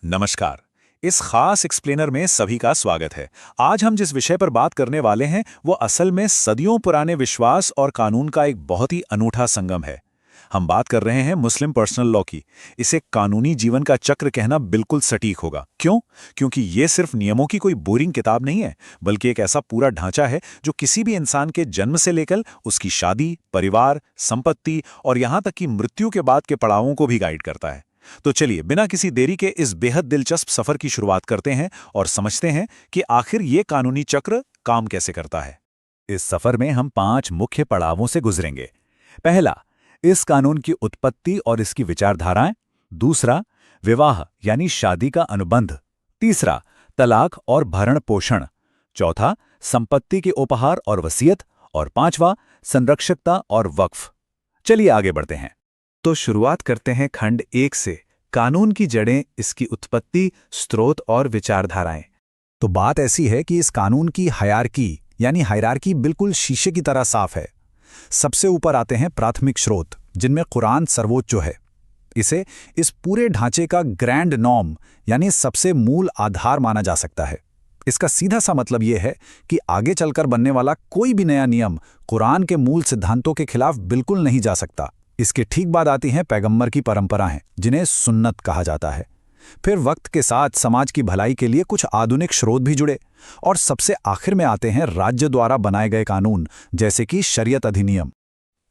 नमस्कार। इस खास एक्सप्लेनर में सभी का स्वागत है। आज हम जिस विषय पर बात करने वाले हैं वो असल में सदियों पुराने विश्वास और कानून का एक बहुत ही अनूठा संगम है। हम बात कर रहे हैं मुस्लिम पर्सनल लॉ की। इसे कानूनी जीवन का चक्र कहना बिल्कुल सटीक होगा। क्यों? क्योंकि ये सिर्फ नियमों की कोई बोरिंग किताब नहीं है, बल्कि एक ऐसा पूरा ढांचा है जो किसी भी इंसान के जन्म से लेकर उसकी शादी, परिवार, संपत्ति और यहां तक कि मृत्यु के बाद के पड़ावों को भी गाइड करता है। तो चलिए बिना किसी देरी के इस बेहद दिलचस्प सफर की शुरुआत करते हैं और समझते हैं कि आखिर ये कानूनी चक्र काम कैसे करता है। इस सफर में हम 5 मुख्य पड़ावों से गुजरेंगे। पहला, इस कानून की उत्पत्ति और इसकी विचारधाराएं। दूसरा, विवाह यानी शादी का अनुबंध। तीसरा, तलाक और भरण पोषण। चौथा, संपत्ति के उपहार और वसीयत। और पांचवा, संरक्षकता और वक्फ। चलिए आगे बढ़ते हैं। तो शुरुआत करते हैं खंड 1 से, कानून की जड़ें, इसकी उत्पत्ति, स्रोत और विचारधाराएं। तो बात ऐसी है कि इस कानून की हायरार्की बिल्कुल शीशे की तरह साफ है। सबसे ऊपर आते हैं प्राथमिक स्रोत, जिनमें कुरान सर्वोच्च है। इसे इस पूरे ढांचे का ग्रैंड नॉर्म यानी सबसे मूल आधार माना जा सकता है। इसका सीधा सा मतलब यह है कि आगे चलकर बनने वाला कोई भी नया नियम कुरान के मूल सिद्धांतों के खिलाफ बिल्कुल नहीं जा सकता। इसके ठीक बाद आती हैं पैगंबर की परंपराएं, जिन्हें सुन्नत कहा जाता है। फिर वक्त के साथ समाज की भलाई के लिए कुछ आधुनिक स्रोत भी जुड़े, और सबसे आखिर में आते हैं राज्य द्वारा बनाए गए कानून, जैसे कि शरीयत अधिनियम।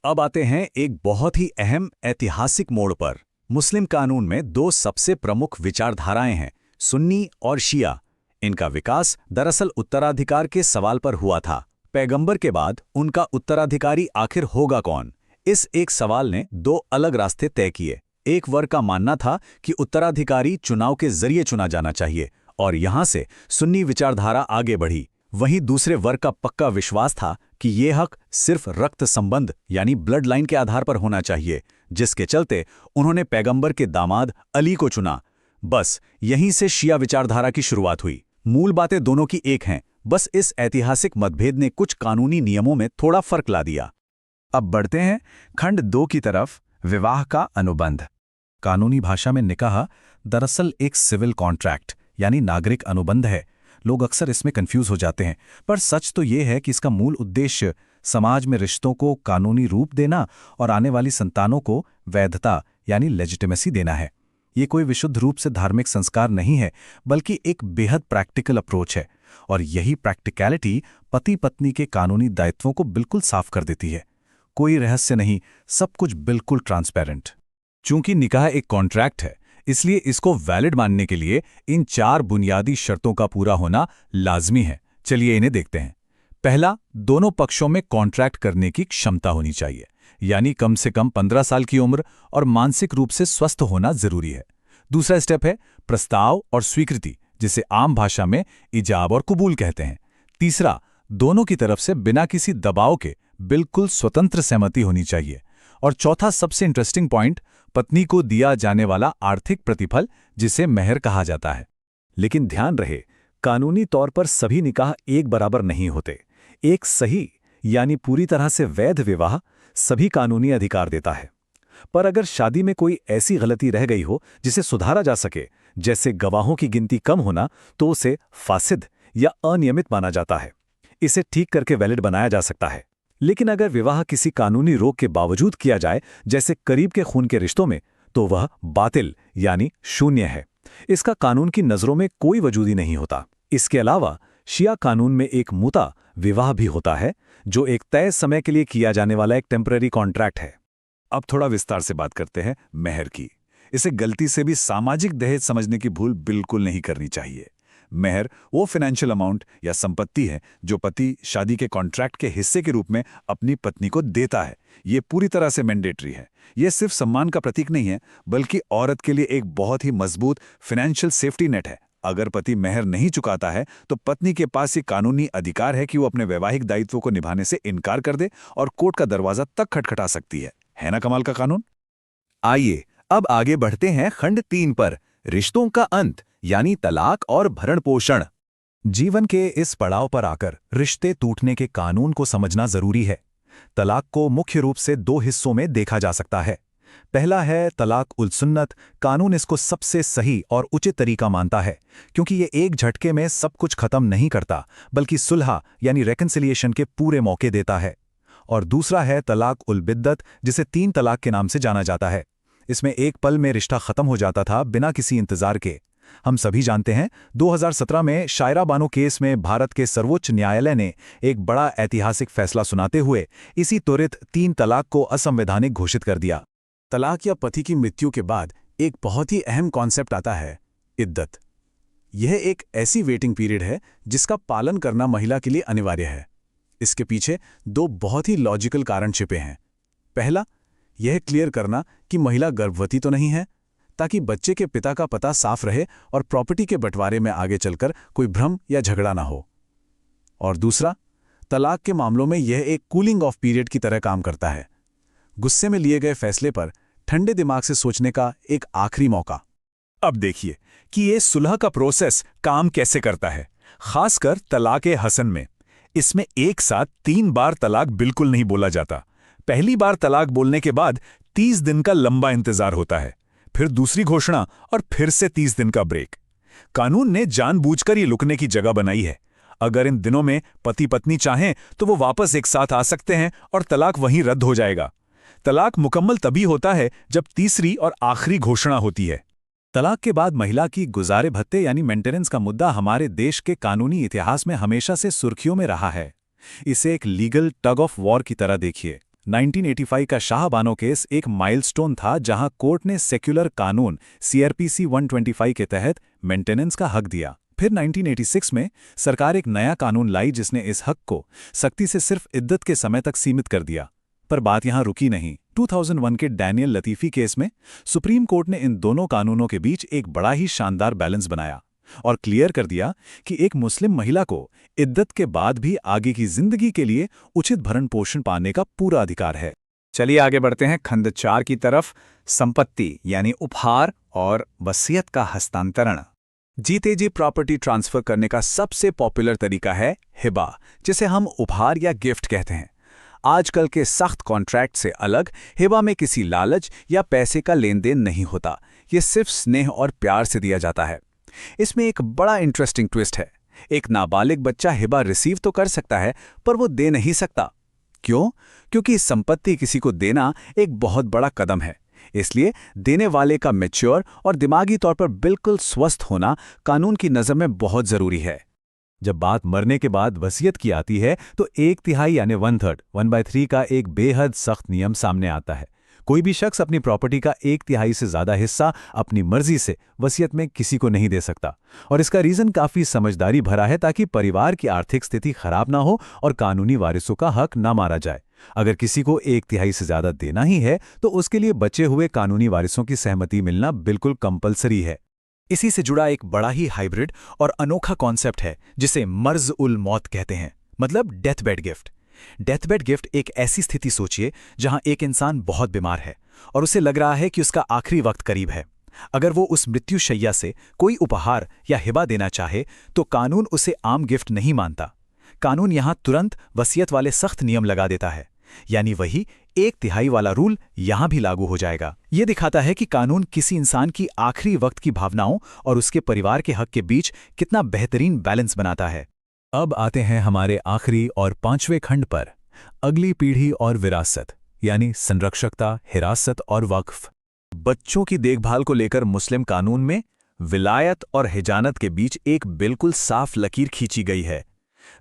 अब आते हैं एक बहुत ही अहम ऐतिहासिक मोड़ पर। मुस्लिम कानून में 2 सबसे प्रमुख विचारधाराएं हैं, सुन्नी और शिया। इनका विकास दरअसल उत्तराधिकार के सवाल पर हुआ था। पैगंबर के बाद उनका उत्तराधिकारी आखिर होगा कौन? इस एक सवाल ने 2 अलग रास्ते तय किए। एक वर्ग का मानना था कि उत्तराधिकारी चुनाव के जरिए चुना जाना चाहिए, और यहां से सुन्नी विचारधारा आगे बढ़ी। वहीं दूसरे वर्ग का पक्का विश्वास था कि ये हक सिर्फ रक्त संबंध यानी ब्लड लाइन के आधार पर होना चाहिए, जिसके चलते उन्होंने पैगंबर के दामाद अली को चुना। बस यहीं से शिया विचारधारा की शुरुआत हुई। मूल बातें दोनों की एक हैं, बस इस ऐतिहासिक मतभेद ने कुछ कानूनी नियमों में थोड़ा फर्क ला दिया। अब बढ़ते हैं खंड 2 की तरफ, विवाह का अनुबंध। कानूनी भाषा में निकाह दरअसल एक सिविल कॉन्ट्रैक्ट यानी नागरिक अनुबंध है। लोग अक्सर इसमें कंफ्यूज हो जाते हैं, पर सच तो ये है कि इसका मूल उद्देश्य समाज में रिश्तों को कानूनी रूप देना और आने वाली संतानों को वैधता यानी लेजिटिमेसी देना है। ये कोई विशुद्ध रूप से धार्मिक संस्कार नहीं है, बल्कि एक बेहद प्रैक्टिकल अप्रोच है। और यही प्रैक्टिकलिटी पति पत्नी के कानूनी दायित्वों को बिल्कुल साफ कर देती है। कोई रहस्य नहीं, सब कुछ बिल्कुल ट्रांसपेरेंट। चूंकि निकाह एक कॉन्ट्रैक्ट है, इसलिए इसको वैलिड मानने के लिए इन 4 बुनियादी शर्तों का पूरा होना लाजमी है। चलिए इन्हें देखते हैं। पहला, दोनों पक्षों में कॉन्ट्रैक्ट करने की क्षमता होनी चाहिए, यानी कम से कम 15 साल की उम्र और मानसिक रूप से स्वस्थ होना जरूरी है। दूसरा स्टेप है प्रस्ताव और स्वीकृति, जिसे आम भाषा में इजाब और कबूल कहते हैं। तीसरा, दोनों की तरफ से बिना किसी दबाव के बिल्कुल स्वतंत्र सहमति होनी चाहिए। और चौथा सबसे इंटरेस्टिंग पॉइंट, पत्नी को दिया जाने वाला आर्थिक प्रतिफल, जिसे मेहर कहा जाता है। लेकिन ध्यान रहे, कानूनी तौर पर सभी निकाह एक बराबर नहीं होते। एक सही यानी पूरी तरह से वैध विवाह सभी कानूनी अधिकार देता है। पर अगर शादी में कोई ऐसी गलती रह गई हो जिसे सुधारा जा सके, जैसे गवाहों की गिनती कम होना, तो उसे फासिद या अनियमित माना जाता है। इसे ठीक करके वैलिड बनाया जा सकता है। लेकिन अगर विवाह किसी कानूनी रोक के बावजूद किया जाए, जैसे करीब के खून के रिश्तों में, तो वह बातिल यानी शून्य है। इसका कानून की नजरों में कोई वजूद ही नहीं होता। इसके अलावा शिया कानून में एक मुता विवाह भी होता है, जो एक तय समय के लिए किया जाने वाला एक टेम्पररी कॉन्ट्रैक्ट है। अब थोड़ा विस्तार से बात करते हैं मेहर की। इसे गलती से भी सामाजिक दहेज समझने की भूल बिल्कुल नहीं करनी चाहिए। मेहर वो फाइनेंशियल अमाउंट या संपत्ति है जो पति शादी के कॉन्ट्रैक्ट के हिस्से के रूप में अपनी पत्नी को देता है। ये पूरी तरह से मैंडेटरी है। ये सिर्फ सम्मान का प्रतीक नहीं है, बल्कि औरत के लिए एक बहुत ही मजबूत फाइनेंशियल सेफ्टी नेट है। अगर पति मेहर नहीं चुकाता है, तो पत्नी के पास ये कानूनी अधिकार है कि वो अपने वैवाहिक दायित्वों को निभाने से इनकार कर दे और कोर्ट का दरवाजा तक खटखटा सकती है ना कमाल का कानून? आइए अब आगे बढ़ते हैं खंड 3 पर, रिश्तों का अंत यानी तलाक और भरण पोषण। जीवन के इस पड़ाव पर आकर रिश्ते टूटने के कानून को समझना जरूरी है। तलाक को मुख्य रूप से 2 हिस्सों में देखा जा सकता है। पहला है तलाक उल सुन्नत। कानून इसको सबसे सही और उचित तरीका मानता है, क्योंकि ये एक झटके में सब कुछ खत्म नहीं करता, बल्कि सुलह यानी रेकन्सिलिएशन के पूरे मौके देता है। और दूसरा है तलाक उल बिद्दत, जिसे 3 तलाक के नाम से जाना जाता है। इसमें एक पल में रिश्ता खत्म हो जाता था, बिना किसी इंतजार के। हम सभी जानते हैं 2017 में शायरा बानो केस में भारत के सर्वोच्च न्यायालय ने एक बड़ा ऐतिहासिक फैसला सुनाते हुए इसी त्वरित 3 तलाक को असंवैधानिक घोषित कर दिया। तलाक या पति की मृत्यु के बाद एक बहुत ही अहम कॉन्सेप्ट आता है, इद्दत। यह एक ऐसी वेटिंग पीरियड है जिसका पालन करना महिला के लिए अनिवार्य है। इसके पीछे 2 बहुत ही लॉजिकल कारण छिपे हैं। पहला, यह क्लियर करना कि महिला गर्भवती तो नहीं है, ताकि बच्चे के पिता का पता साफ रहे और प्रॉपर्टी के बंटवारे में आगे चलकर कोई भ्रम या झगड़ा ना हो। और दूसरा, तलाक के मामलों में यह एक कूलिंग ऑफ पीरियड की तरह काम करता है, गुस्से में लिए गए फैसले पर ठंडे दिमाग से सोचने का एक आखिरी मौका। अब देखिए कि ये सुलह का प्रोसेस काम कैसे करता है, खासकर तलाक़ हसन में। इसमें एक साथ 3 बार तलाक बिल्कुल नहीं बोला जाता। पहली बार तलाक बोलने के बाद 30 दिन का लंबा इंतजार होता है, फिर दूसरी घोषणा और फिर से 30 दिन का ब्रेक। कानून ने जानबूझकर ये लुकने की जगह बनाई है। अगर इन दिनों में पति पत्नी चाहें तो वो वापस एक साथ आ सकते हैं और तलाक वहीं रद्द हो जाएगा। तलाक मुकम्मल तभी होता है जब तीसरी और आखिरी घोषणा होती है। तलाक के बाद महिला की गुजारे भत्ते यानी मेंटेनेंस का मुद्दा हमारे देश के कानूनी इतिहास में हमेशा से सुर्खियों में रहा है। इसे एक लीगल टग ऑफ वॉर की तरह देखिए। 1985 का शाह बानो केस एक माइलस्टोन था, जहां कोर्ट ने सेक्युलर कानून CRPC 125 के तहत मेंटेनेंस का हक दिया। फिर 1986 में सरकार एक नया कानून लाई जिसने इस हक को सख्ती से सिर्फ इद्दत के समय तक सीमित कर दिया। पर बात यहां रुकी नहीं। 2001 के डैनियल लतीफ़ी केस में सुप्रीम कोर्ट ने इन दोनों कानूनों के बीच एक बड़ा ही शानदार बैलेंस बनाया और क्लियर कर दिया कि एक मुस्लिम महिला को इद्दत के बाद भी आगे की जिंदगी के लिए उचित भरण पोषण पाने का पूरा अधिकार है। चलिए आगे बढ़ते हैं खंड 4 की तरफ, संपत्ति यानी उपहार और वसीयत का हस्तांतरण। जीते जी प्रॉपर्टी ट्रांसफर करने का सबसे पॉपुलर तरीका है हिबा, जिसे हम उपहार या गिफ्ट कहते हैं। आजकल के सख्त कॉन्ट्रैक्ट से अलग हिबा में किसी लालच या पैसे का लेन देन नहीं होता। ये सिर्फ स्नेह और प्यार से दिया जाता है। इसमें एक बड़ा इंटरेस्टिंग ट्विस्ट है। एक नाबालिग बच्चा हिबा रिसीव तो कर सकता है, पर वो दे नहीं सकता। क्यों? क्योंकि संपत्ति किसी को देना एक बहुत बड़ा कदम है। इसलिए देने वाले का मैच्योर और दिमागी तौर पर बिल्कुल स्वस्थ होना कानून की नज़र में बहुत ज़रूरी है। जब बात मरने के बाद वसीयत की आती है तो 1/3 यानी 1/3 1/3 का एक बेहद सख्त नियम सामने आता है। कोई भी शख्स अपनी प्रॉपर्टी का 1/3 से ज़्यादा हिस्सा अपनी मर्जी से वसीयत में किसी को नहीं दे सकता। और इसका रीज़न काफ़ी समझदारी भरा है, ताकि परिवार की आर्थिक स्थिति खराब ना हो और कानूनी वारिसों का हक ना मारा जाए। अगर किसी को 1/3 से ज़्यादा देना ही है तो उसके लिए बचे हुए कानूनी वारिसों की सहमति मिलना बिल्कुल कंपलसरी है। इसी से जुड़ा एक बड़ा ही हाइब्रिड और अनोखा कॉन्सेप्ट है जिसे मर्ज उल मौत कहते हैं, मतलब death bed gift. Death bed gift एक ऐसी स्थिति सोचिए जहां एक इंसान बहुत बीमार है और उसे लग रहा है कि उसका आखिरी वक्त करीब है। अगर वो उस मृत्युशैया से कोई उपहार या हिबा देना चाहे तो कानून उसे आम गिफ्ट नहीं मानता। कानून यहां तुरंत वसीयत वाले सख्त नियम लगा देता है, यानी वही 1/3 वाला रूल यहां भी लागू हो जाएगा। यह दिखाता है कि कानून किसी इंसान की आखिरी वक्त की भावनाओं और उसके परिवार के हक के बीच कितना बेहतरीन बैलेंस बनाता है। अब आते हैं हमारे आखिरी और 5वें खंड पर, अगली पीढ़ी और विरासत यानी संरक्षकता, हिरासत और वक्फ। बच्चों की देखभाल को लेकर मुस्लिम कानून में विलायत और हिजानत के बीच एक बिल्कुल साफ लकीर खींची गई है।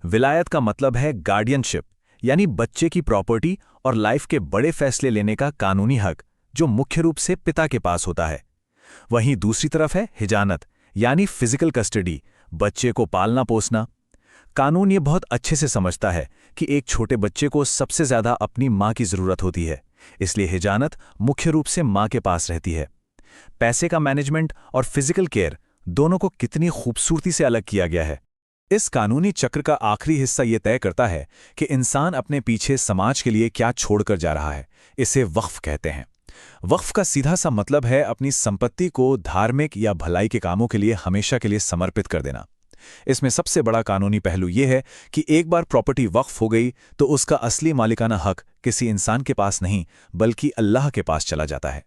विलायत का मतलब है गार्डियनशिप, यानी बच्चे की प्रॉपर्टी और लाइफ के बड़े फैसले लेने का कानूनी हक, जो मुख्य रूप से पिता के पास होता है। वहीं दूसरी तरफ है हिजानत, यानी फिजिकल कस्टडी, बच्चे को पालना पोसना। कानून ये बहुत अच्छे से समझता है कि एक छोटे बच्चे को सबसे ज़्यादा अपनी माँ की ज़रूरत होती है, इसलिए हिजानत मुख्य रूप से माँ के पास रहती है। पैसे का मैनेजमेंट और फिजिकल केयर दोनों को कितनी खूबसूरती से अलग किया गया है। इस कानूनी चक्र का आखिरी हिस्सा ये तय करता है कि इंसान अपने पीछे समाज के लिए क्या छोड़कर जा रहा है। इसे वक्फ कहते हैं। वक्फ का सीधा सा मतलब है अपनी संपत्ति को धार्मिक या भलाई के कामों के लिए हमेशा के लिए समर्पित कर देना। इसमें सबसे बड़ा कानूनी पहलू यह है कि एक बार प्रॉपर्टी वक्फ हो गई तो उसका असली मालिकाना हक किसी इंसान के पास नहीं बल्कि अल्लाह के पास चला जाता है।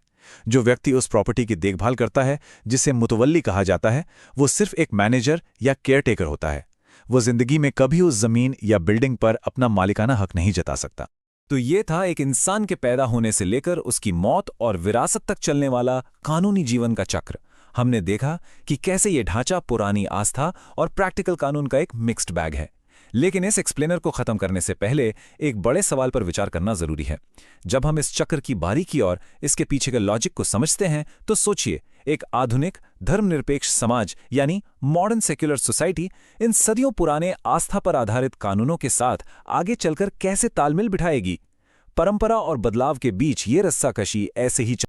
जो व्यक्ति उस प्रॉपर्टी की देखभाल करता है, जिसे मुतवल्ली कहा जाता है, वो सिर्फ एक मैनेजर या केयरटेकर होता है। वो जिंदगी में कभी उस जमीन या बिल्डिंग पर अपना मालिकाना हक नहीं जता सकता। तो ये था एक इंसान के पैदा होने से लेकर उसकी मौत और विरासत तक चलने वाला कानूनी जीवन का चक्र। हमने देखा कि कैसे ये ढांचा पुरानी आस्था और प्रैक्टिकल कानून का एक मिक्स्ड बैग है। लेकिन इस एक्सप्लेनर को खत्म करने से पहले एक बड़े सवाल पर विचार करना जरूरी है। जब हम इस चक्र की बारीकी और इसके पीछे के लॉजिक को समझते हैं तो सोचिए, एक आधुनिक धर्मनिरपेक्ष समाज यानी मॉडर्न सेक्युलर सोसाइटी इन सदियों पुराने आस्था पर आधारित कानूनों के साथ आगे चलकर कैसे तालमेल बिठाएगी। परंपरा और बदलाव के बीच ये रस्साकशी ऐसे ही